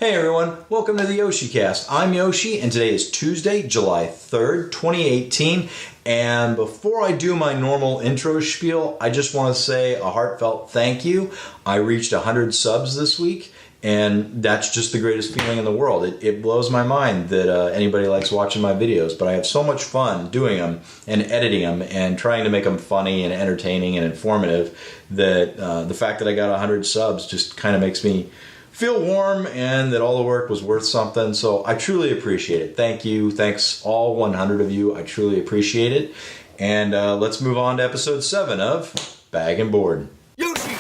Hey everyone, welcome to the YoshiCast. I'm Yoshi and today is Tuesday, July 3rd, 2018. And before I do my normal intro spiel, I just want to say a heartfelt thank you. I reached 100 subs this week and that's just the greatest feeling in the world. It blows my mind that anybody likes watching my videos, but I have so much fun doing them and editing them and trying to make them funny and entertaining and informative that the fact that I got 100 subs just kind of makes me feel warm and that all the work was worth something. So I truly appreciate it. Thank you. Thanks all 100 of you. I truly appreciate it. And let's move on to episode 7 of Bag and Board. Yoshi!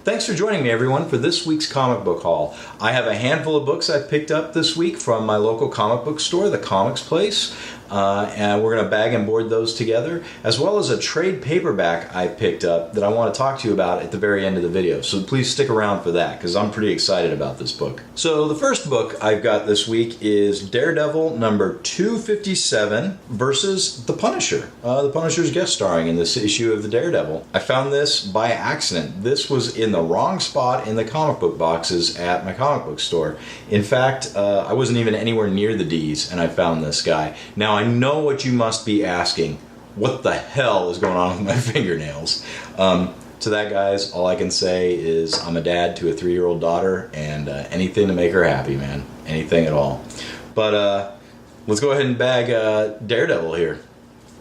Thanks for joining me, everyone, for this week's comic book haul. I have a handful of books I picked up this week from my local comic book store, the Comics Place. And we're going to bag and board those together, as well as a trade paperback I picked up that I want to talk to you about at the very end of the video. So please stick around for that, because I'm pretty excited about this book. So the first book I've got this week is Daredevil number 257 versus The Punisher. The Punisher's guest starring in this issue of the Daredevil. I found this by accident. This was in the wrong spot in the comic book boxes at my comic book store. In fact, I wasn't even anywhere near the D's, and I found this guy. Now, I know what you must be asking. What the hell is going on with my fingernails? To that, guys, all I can say is I'm a dad to a 3-year-old daughter, and anything to make her happy, man. Anything at all. But let's go ahead and bag Daredevil here.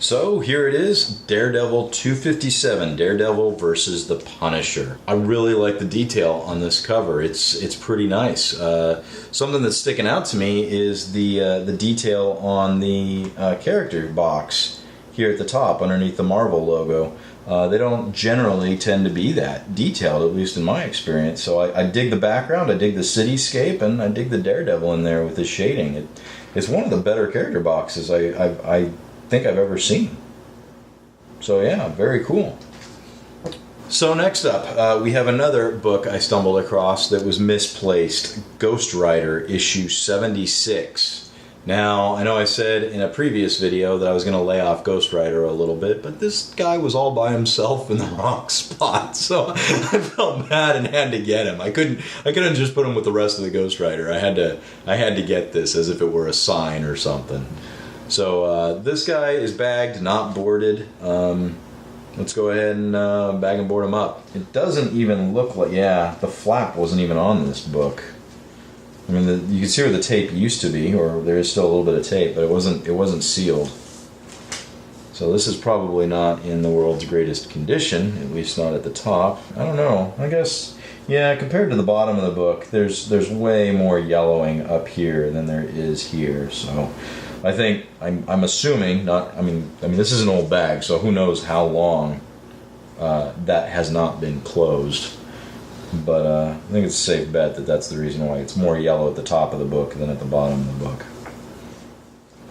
So here it is, Daredevil 257, Daredevil versus the Punisher. I really like the detail on this cover. It's pretty nice. Something that's sticking out to me is the detail on the character box here at the top underneath the Marvel logo. They don't generally tend to be that detailed, at least in my experience. So I dig the background, I dig the cityscape, and I dig the Daredevil in there with the shading. It's one of the better character boxes I think I've ever seen. So yeah, very cool. So next up, we have another book I stumbled across that was misplaced, Ghost Rider issue 76. Now, I know I said in a previous video that I was going to lay off Ghost Rider a little bit, but this guy was all by himself in the wrong spot, so I felt bad and had to get him. I couldn't just put him with the rest of the Ghost Rider. I had to get this as if it were a sign or something. So this guy is bagged, not boarded. Let's go ahead and bag and board him up. It doesn't even look like, yeah, the flap wasn't even on this book. I mean, you can see where the tape used to be, or there is still a little bit of tape, but it wasn't sealed. So this is probably not in the world's greatest condition, at least not at the top. I don't know. I guess, yeah, compared to the bottom of the book, there's way more yellowing up here than there is here. So I think I'm assuming not. I mean, this is an old bag, so who knows how long that has not been closed. But I think it's a safe bet that that's the reason why it's more yellow at the top of the book than at the bottom of the book.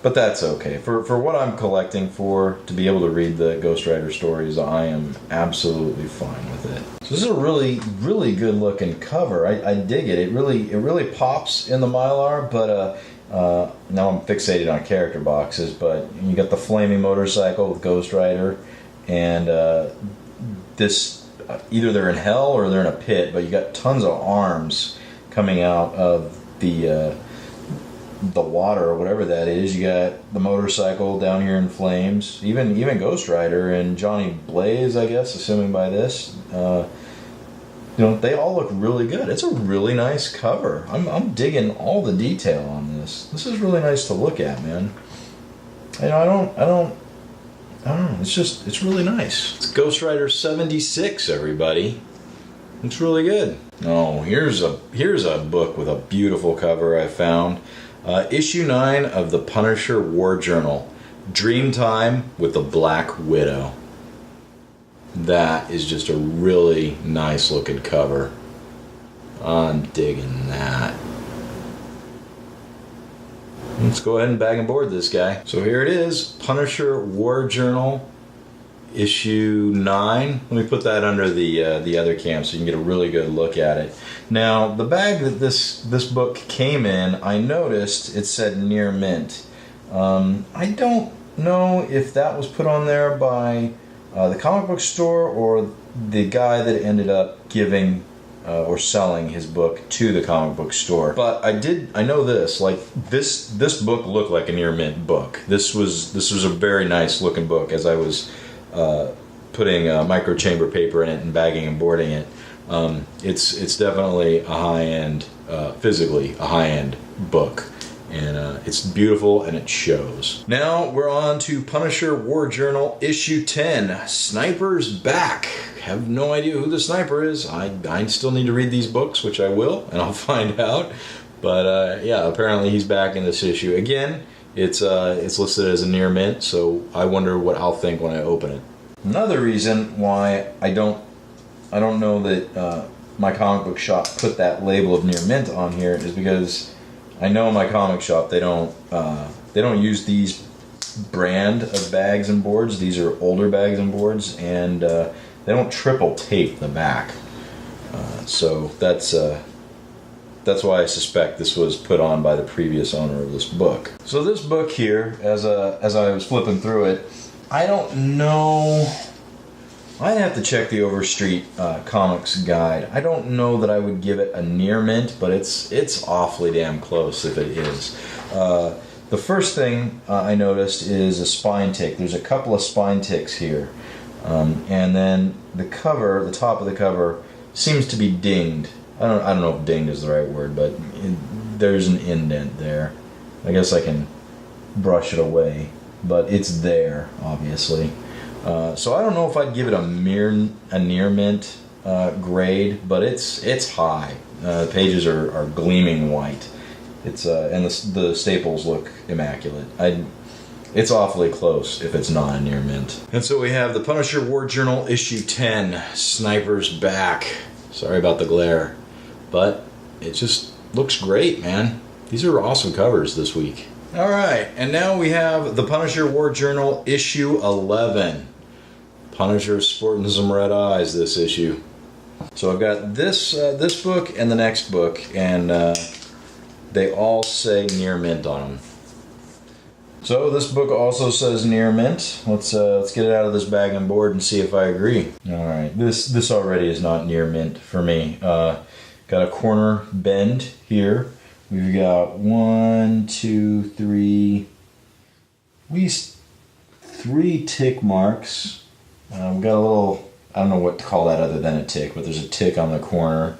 But that's okay. For what I'm collecting for, to be able to read the Ghost Rider stories, I am absolutely fine with it. So this is a really, really good looking cover. I dig it. It really pops in the Mylar, but now I'm fixated on character boxes, but you got the flaming motorcycle with Ghost Rider, and this, either they're in hell or they're in a pit, but you got tons of arms coming out of the water or whatever that is. You got the motorcycle down here in flames, even Ghost Rider and Johnny Blaze, I guess, assuming by this. They all look really good. It's a really nice cover. I'm digging all the detail on this. This is really nice to look at, man. I don't know. It's really nice. It's Ghost Rider 76, everybody. It's really good. Oh, here's a book with a beautiful cover I found. Issue 9 of the Punisher War Journal, Dreamtime with the Black Widow. That is just a really nice looking cover. I'm digging that. Let's go ahead and bag and board this guy. So here it is, Punisher War Journal, issue 9. Let me put that under the other cam so you can get a really good look at it. Now, the bag that this book came in, I noticed it said near mint. I don't know if that was put on there by the comic book store or the guy that ended up giving or selling his book to the comic book store. But I know this, like this book looked like a near mint book. This was a very nice looking book as I was putting micro chamber paper in it and bagging and boarding it. It's definitely a high-end, physically a high-end book. And it's beautiful and it shows. Now we're on to Punisher War Journal issue 10, Sniper's Back. Have no idea who the sniper is. I still need to read these books, which I will, and I'll find out. But yeah, apparently he's back in this issue. Again, it's listed as a near mint, so I wonder what I'll think when I open it. Another reason why I don't know that my comic book shop put that label of near mint on here is because I know in my comic shop they don't use these brand of bags and boards. These are older bags and boards, and they don't triple tape the back. So that's why I suspect this was put on by the previous owner of this book. So this book here, as I was flipping through it, I don't know. I'd have to check the Overstreet Comics guide. I don't know that I would give it a near mint, but it's awfully damn close if it is. The first thing I noticed is a spine tick. There's a couple of spine ticks here. And then the top of the cover seems to be dinged. I don't know if dinged is the right word, but there's an indent there. I guess I can brush it away, but it's there, obviously. So I don't know if I'd give it a near mint grade, but it's high. The pages are gleaming white. It's and the staples look immaculate. It's awfully close if it's not a near mint. And so we have the Punisher War Journal issue 10, Sniper's Back. Sorry about the glare, but it just looks great, man. These are awesome covers this week. All right, and now we have the Punisher War Journal issue 11. Punisher sporting some red eyes this issue. So I've got this book and the next book, and they all say near mint on them. So this book also says near mint. Let's get it out of this bag and board and see if I agree. All right, this already is not near mint for me. Got a corner bend here. We've got 1, 2, 3, at least 3 tick marks. We've got a little, I don't know what to call that other than a tick, but there's a tick on the corner.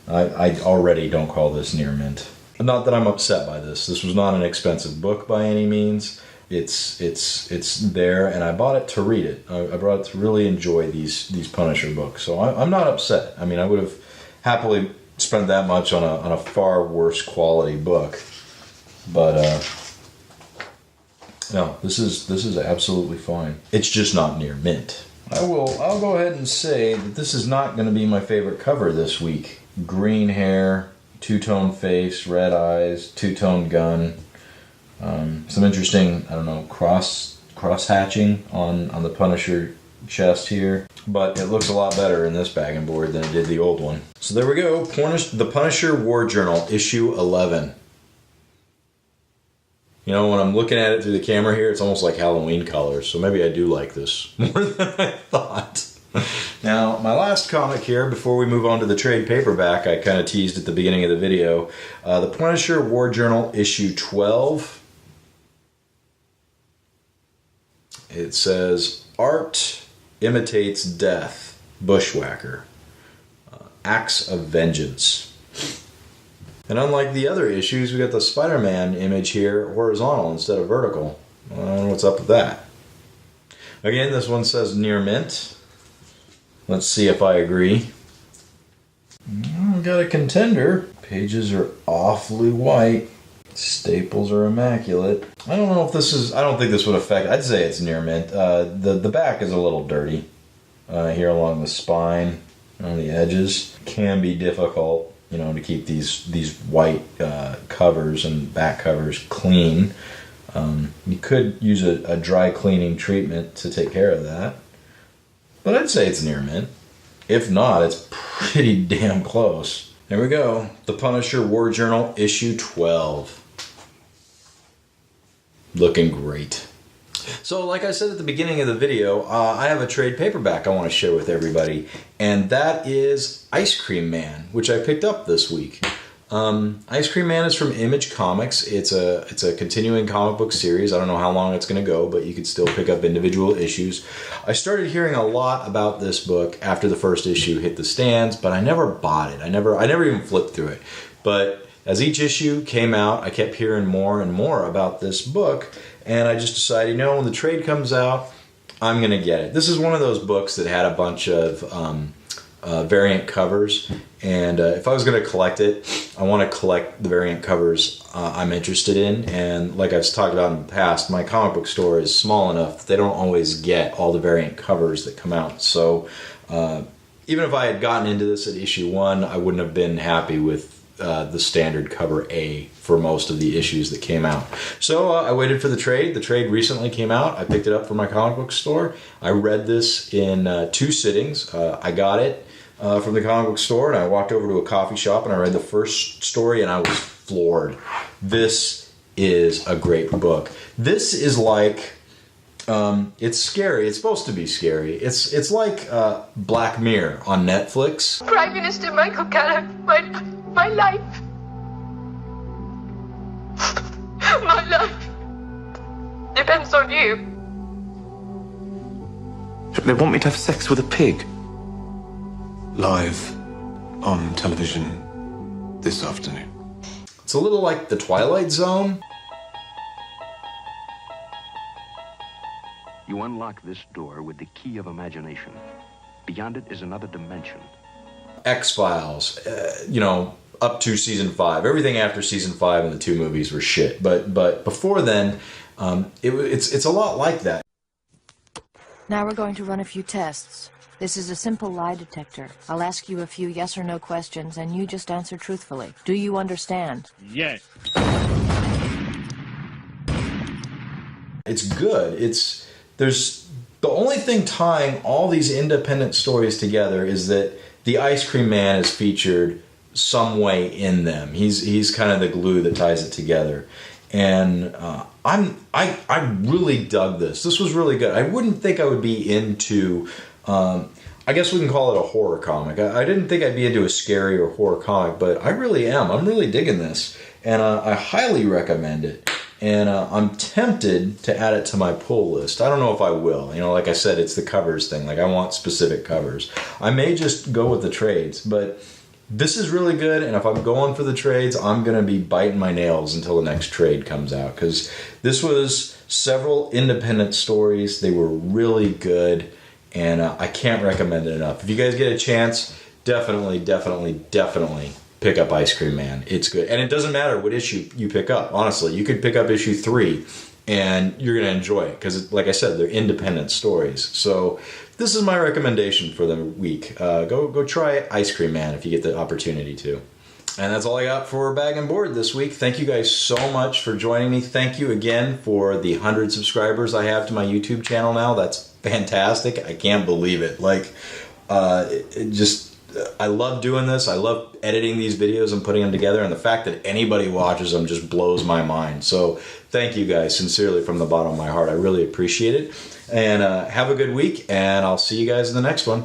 I already don't call this near mint. Not that I'm upset by this. This was not an expensive book by any means. It's there, and I bought it to read it. I brought it to really enjoy these Punisher books. So I'm not upset. I mean, I would have happily spent that much on a far worse quality book, but no, this is absolutely fine. It's just not near mint. I'll go ahead and say that this is not going to be my favorite cover this week. Green hair, two-tone face, red eyes, two-tone gun. Some interesting, I don't know, cross hatching on the Punisher chest here, but it looks a lot better in this bag and board than it did the old one. So there we go, the Punisher War Journal, issue 11. You know, when I'm looking at it through the camera here, it's almost like Halloween colors, so maybe I do like this more than I thought. Now, my last comic here, before we move on to the trade paperback, I kind of teased at the beginning of the video, the Punisher War Journal, issue 12. It says, Art imitates death, Bushwhacker, Acts of Vengeance. And unlike the other issues, we got the Spider-Man image here horizontal instead of vertical. I don't know what's up with that. Again, this one says near mint. Let's see if I agree. Got a contender. Pages are awfully white. Staples are immaculate. I don't know if this is, I don't think this would affect, I'd say it's near mint. The back is a little dirty here along the spine, on the edges. Can be difficult, you know, to keep these white covers and back covers clean. You could use a dry cleaning treatment to take care of that. But I'd say it's near mint. If not, it's pretty damn close. There we go. The Punisher War Journal, issue 12. Looking great. So like I said at the beginning of the video, I have a trade paperback I want to share with everybody, and that is Ice Cream Man, which I picked up this week. Ice Cream Man is from Image Comics. It's a continuing comic book series. I don't know how long it's going to go, but you could still pick up individual issues. I started hearing a lot about this book after the first issue hit the stands, but I never bought it. I never even flipped through it. But as each issue came out, I kept hearing more and more about this book, and I just decided, you know, when the trade comes out, I'm going to get it. This is one of those books that had a bunch of variant covers, and if I was going to collect it, I want to collect the variant covers I'm interested in. And like I've talked about in the past, my comic book store is small enough that they don't always get all the variant covers that come out. So even if I had gotten into this at issue 1, I wouldn't have been happy with the standard cover A for most of the issues that came out. So I waited for the trade. The trade recently came out. I picked it up from my comic book store. I read this in 2 sittings. I got it from the comic book store, and I walked over to a coffee shop and I read the first story, and I was floored. This is a great book. This is like, it's scary. It's supposed to be scary. It's like Black Mirror on Netflix. Prime Minister Michael Gallagher, my life. My life depends on you. They want me to have sex with a pig. Live on television this afternoon. It's a little like The Twilight Zone. You unlock this door with the key of imagination. Beyond it is another dimension. X-Files, you know, up to season 5. Everything after season 5 and the 2 movies were shit. But before then, it's a lot like that. Now we're going to run a few tests. This is a simple lie detector. I'll ask you a few yes or no questions, and you just answer truthfully. Do you understand? Yes. It's good. There's the only thing tying all these independent stories together is that the Ice Cream Man is featured some way in them. He's kind of the glue that ties it together. And I really dug this. This was really good. I wouldn't think I would be into, I guess we can call it a horror comic. I didn't think I'd be into a scary or horror comic, but I really am. I'm really digging this, and I highly recommend it. And I'm tempted to add it to my pull list. I don't know if I will. You know, like I said, it's the covers thing. Like, I want specific covers. I may just go with the trades, but this is really good, and if I'm going for the trades, I'm going to be biting my nails until the next trade comes out, because this was several independent stories. They were really good, and I can't recommend it enough. If you guys get a chance, definitely pick up Ice Cream Man. It's good. And it doesn't matter what issue you pick up, honestly. You could pick up issue 3, and you're going to enjoy it, because, like I said, they're independent stories. So this is my recommendation for the week. Go try Ice Cream Man if you get the opportunity to. And that's all I got for Bag and Board this week. Thank you guys so much for joining me. Thank you again for the 100 subscribers I have to my YouTube channel now. That's fantastic. I can't believe it. Like, I love doing this. I love editing these videos and putting them together, and the fact that anybody watches them just blows my mind. So thank you guys sincerely from the bottom of my heart. I really appreciate it. And have a good week, and I'll see you guys in the next one.